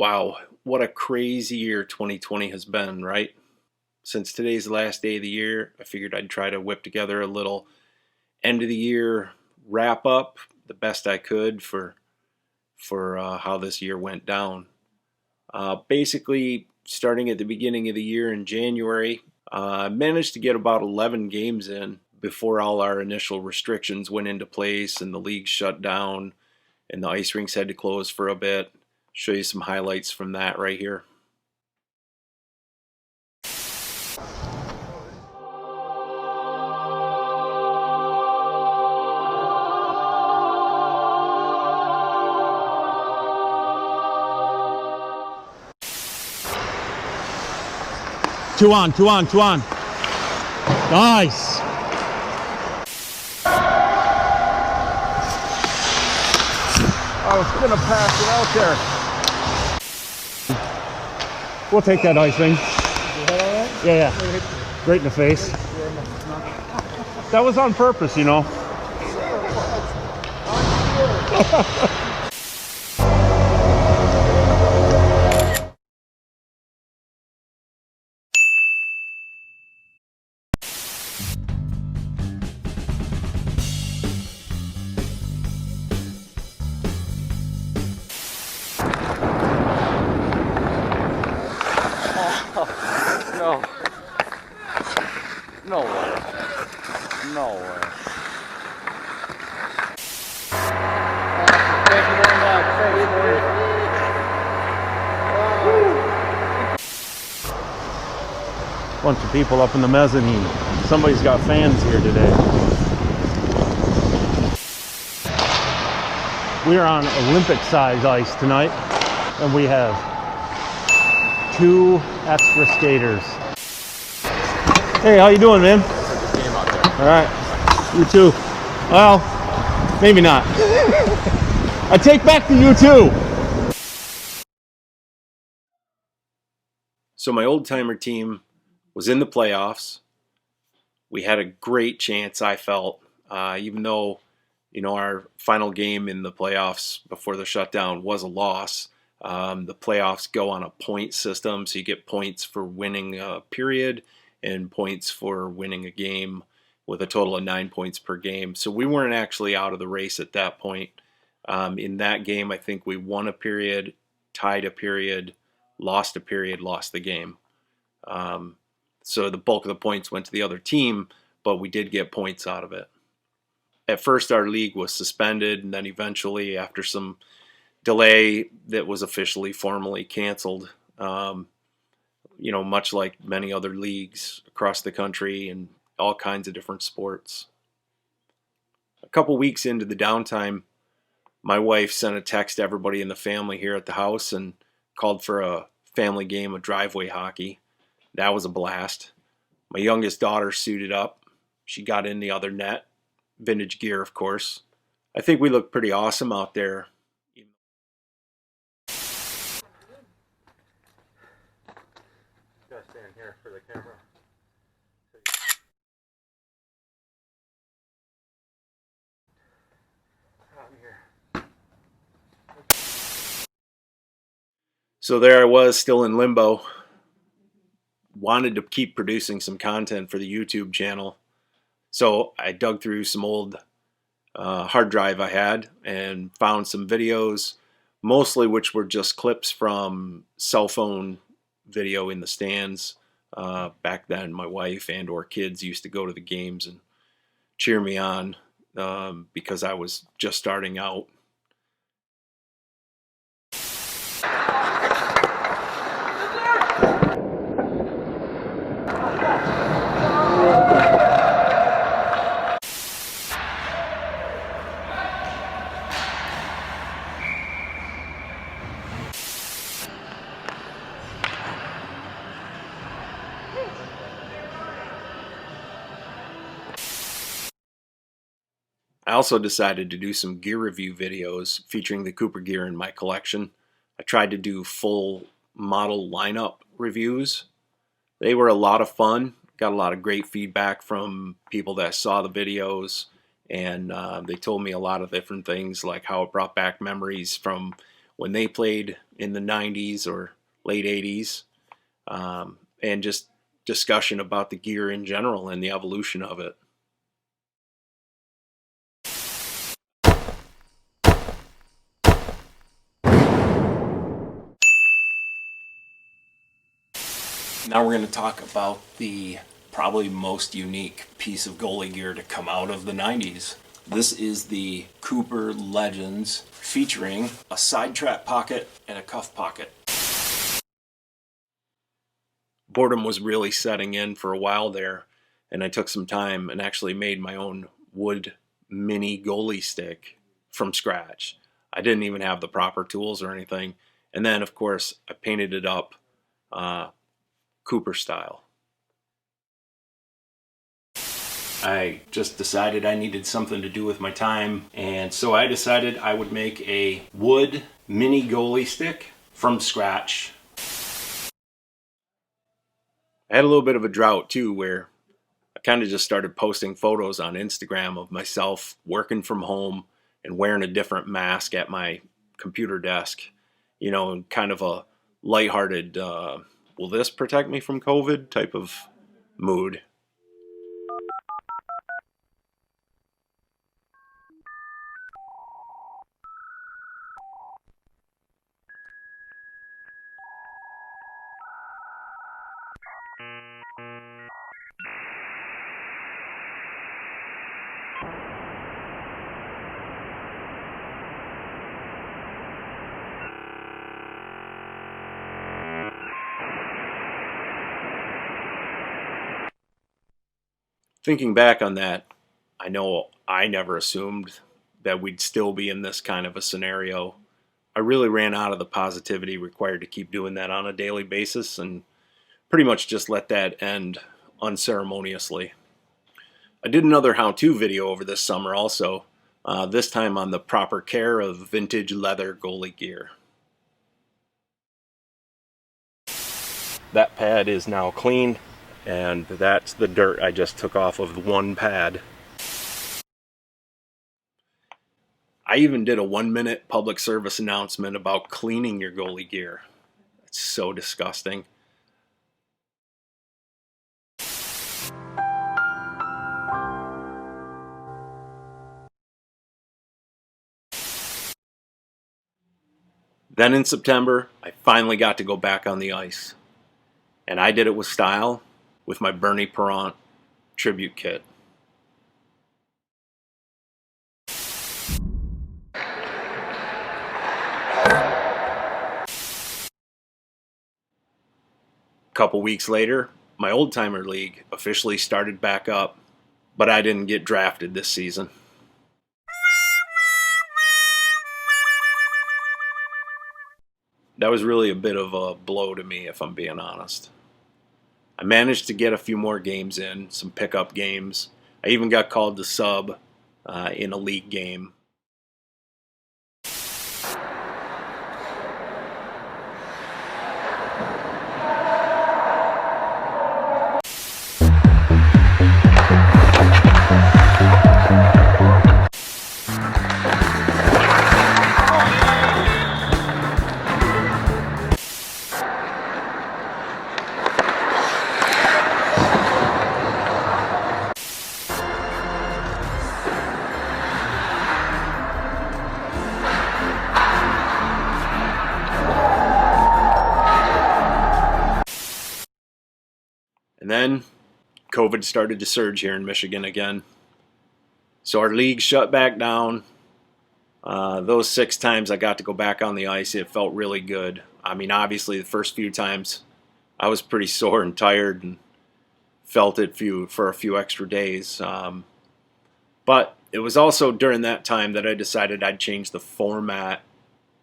Wow, what a crazy year 2020 has been, right? Since today's the last day of the year, I figured I'd try to whip together a little end of the year wrap up, the best I could for how this year went down. Basically, starting at the beginning of the year in January, I managed to get about 11 games in before all our initial restrictions went into place and the league shut down and the ice rinks had to close for a bit. Show you some highlights from that right here. Two on. Nice. I was gonna pass it out there. We'll take that ice ring. Yeah. Right in the face. That was on purpose, you know. No way. Bunch of people up in the mezzanine. Somebody's got fans here today. We are on Olympic size ice tonight, and we have 2 extra skaters. Hey, how you doing, man? Game out there. All right, you too. Well, maybe not. I take back the you too. So my old timer team was in the playoffs. We had a great chance, I felt, even though, our final game in the playoffs before the shutdown was a loss. The playoffs go on a point system, so you get points for winning a period and points for winning a game with a total of 9 points per game. So we weren't actually out of the race at that point. In that game, I think we won a period, tied a period, lost a period, lost the game. So the bulk of the points went to the other team, but we did get points out of it. At first, our league was suspended, and then eventually, after some delay, that was officially formally canceled. Much like many other leagues across the country and all kinds of different sports. A couple weeks into the downtime, my wife sent a text to everybody in the family here at the house and called for a family game of driveway hockey. That was a blast. My youngest daughter suited up. She got in the other net. Vintage gear, of course. I think we looked pretty awesome out there. Gotta stand here for the camera. So there I was, still in limbo. Wanted to keep producing some content for the YouTube channel. So I dug through some old hard drive I had and found some videos, mostly which were just clips from cell phone video in the stands. Back then, my wife and or kids used to go to the games and cheer me on because I was just starting out. I also decided to do some gear review videos featuring the Cooper gear in my collection. I tried to do full model lineup reviews. They were a lot of fun. Got a lot of great feedback from people that saw the videos, and they told me a lot of different things, like how it brought back memories from when they played in the 90s or late 80s, and just discussion about the gear in general and the evolution of it. Now we're going to talk about the probably most unique piece of goalie gear to come out of the 90s. This is the Cooper Legends, featuring a side trap pocket and a cuff pocket. Boredom was really setting in for a while there, and I took some time and actually made my own wood mini goalie stick from scratch. I didn't even have the proper tools or anything. And then, of course, I painted it up Cooper style. I just decided I needed something to do with my time, and so I decided I would make a wood mini goalie stick from scratch. I had a little bit of a drought too, where I kind of just started posting photos on Instagram of myself working from home and wearing a different mask at my computer desk, you know, kind of a lighthearted, will this protect me from COVID type of mood. Thinking back on that, I know I never assumed that we'd still be in this kind of a scenario. I really ran out of the positivity required to keep doing that on a daily basis and pretty much just let that end unceremoniously. I did another how-to video over this summer also, this time on the proper care of vintage leather goalie gear. That pad is now clean, and that's the dirt I just took off of one pad. I even did a 1-minute public service announcement about cleaning your goalie gear. It's so disgusting. Then in September, I finally got to go back on the ice. And I did it with style, with my Bernie Perrant tribute kit. A couple weeks later, my old timer league officially started back up, but I didn't get drafted this season. That was really a bit of a blow to me, if I'm being honest. I managed to get a few more games in, some pickup games. I even got called to sub in a league game. And then COVID started to surge here in Michigan again. So our league shut back down. Those 6 times I got to go back on the ice, it felt really good. I mean, obviously the first few times I was pretty sore and tired and felt it for a few extra days. But it was also during that time that I decided I'd change the format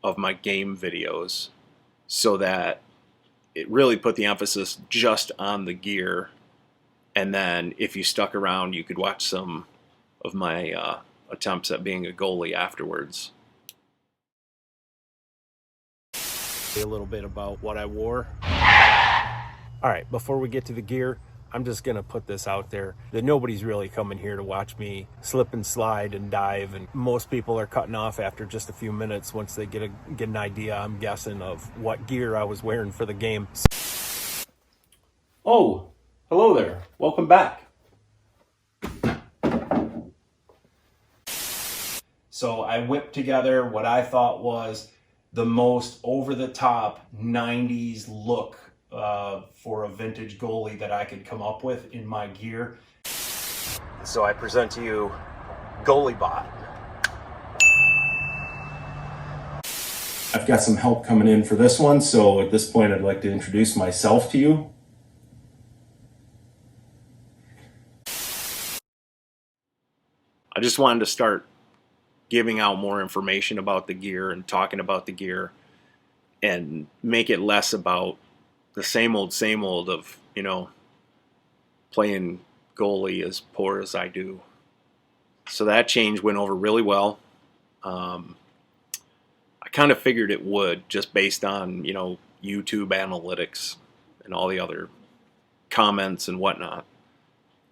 of my game videos so that it really put the emphasis just on the gear, and then if you stuck around, you could watch some of my attempts at being a goalie afterwards. A little bit about what I wore. All right, before we get to the gear, I'm just going to put this out there that nobody's really coming here to watch me slip and slide and dive. And most people are cutting off after just a few minutes once they get an idea, I'm guessing, of what gear I was wearing for the game. Oh, hello there. Welcome back. So I whipped together what I thought was the most over-the-top 90s look for a vintage goalie that I could come up with in my gear. So I present to you Goalie Bot. I've got some help coming in for this one, so at this point I'd like to introduce myself to you. I just wanted to start giving out more information about the gear and talking about the gear and make it less about the same old of, you know, playing goalie as poor as I do. So that change went over really well. I kind of figured it would, just based on, you know, YouTube analytics and all the other comments and whatnot.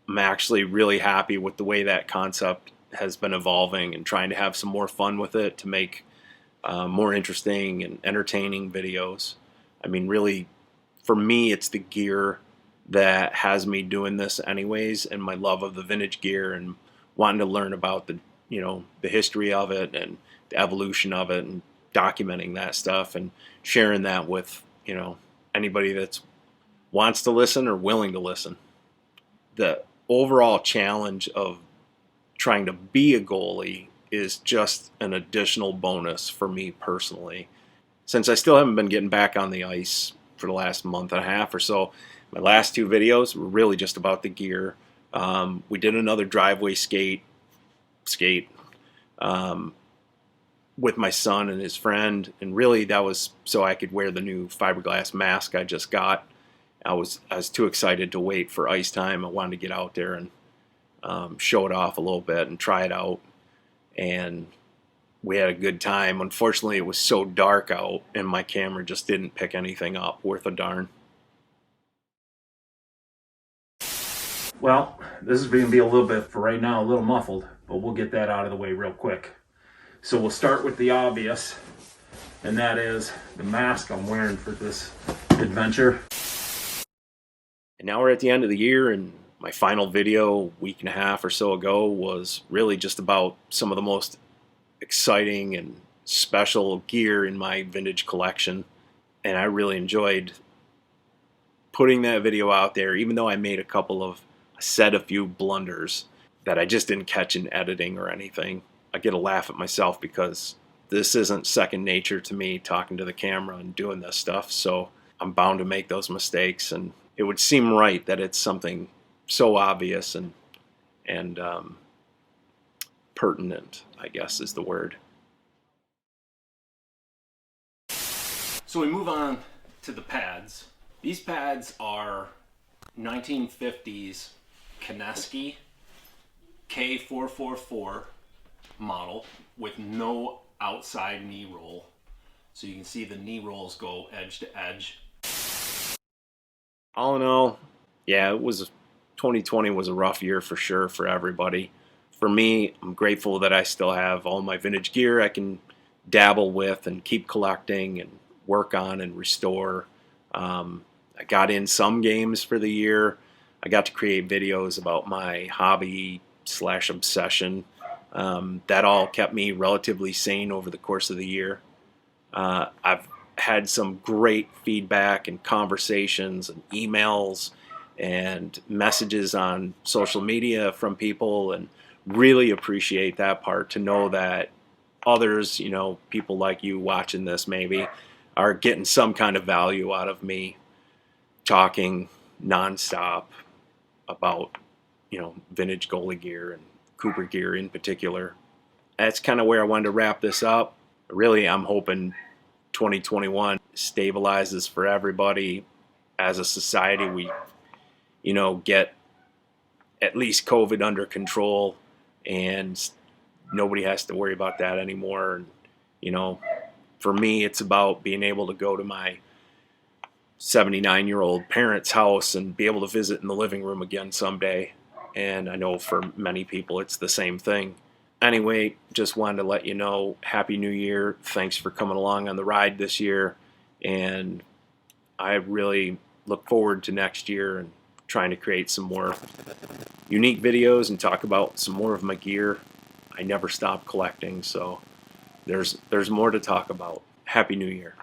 I'm actually really happy with the way that concept has been evolving and trying to have some more fun with it to make more interesting and entertaining videos. I mean, really, for me, it's the gear that has me doing this anyways, and my love of the vintage gear and wanting to learn about the, you know, the history of it and the evolution of it and documenting that stuff and sharing that with, you know, anybody that's wants to listen or willing to listen. The overall challenge of trying to be a goalie is just an additional bonus for me personally. Since I still haven't been getting back on the ice for the last month and a half or so, my last two videos were really just about the gear. We did another driveway skate with my son and his friend, and really that was so I could wear the new fiberglass mask I just got. I was too excited to wait for ice time. I wanted to get out there and show it off a little bit and try it out, and we had a good time. Unfortunately, it was so dark out and my camera just didn't pick anything up worth a darn. Well, this is going to be a little bit, for right now, a little muffled, but we'll get that out of the way real quick. So we'll start with the obvious, and that is the mask I'm wearing for this adventure. And now we're at the end of the year, and my final video a week and a half or so ago was really just about some of the most exciting and special gear in my vintage collection. And I really enjoyed putting that video out there, even though I made a few blunders that I just didn't catch in editing or anything. I get a laugh at myself because this isn't second nature to me, talking to the camera and doing this stuff, so I'm bound to make those mistakes, and it would seem right that it's something so obvious and pertinent, I guess is the word. So we move on to the pads. These pads are 1950s Kineski K444 model with no outside knee roll. So you can see the knee rolls go edge to edge. All in all, yeah, 2020 was a rough year for sure for everybody. For me, I'm grateful that I still have all my vintage gear I can dabble with and keep collecting and work on and restore. I got in some games for the year. I got to create videos about my hobby / obsession. That all kept me relatively sane over the course of the year. I've had some great feedback and conversations and emails and messages on social media from people, and really appreciate that part, to know that others, you know, people like you watching this maybe, are getting some kind of value out of me talking nonstop about, you know, vintage goalie gear and Cooper gear in particular. That's kind of where I wanted to wrap this up. Really, I'm hoping 2021 stabilizes for everybody. As a society, we, you know, get at least COVID under control, and nobody has to worry about that anymore. And, you know, for me, it's about being able to go to my 79-year-old parents' house and be able to visit in the living room again someday. And I know for many people it's the same thing. Anyway, just wanted to let you know, Happy New Year. Thanks for coming along on the ride this year. And I really look forward to next year and trying to create some more unique videos and talk about some more of my gear. I never stop collecting, so there's more to talk about. Happy New Year.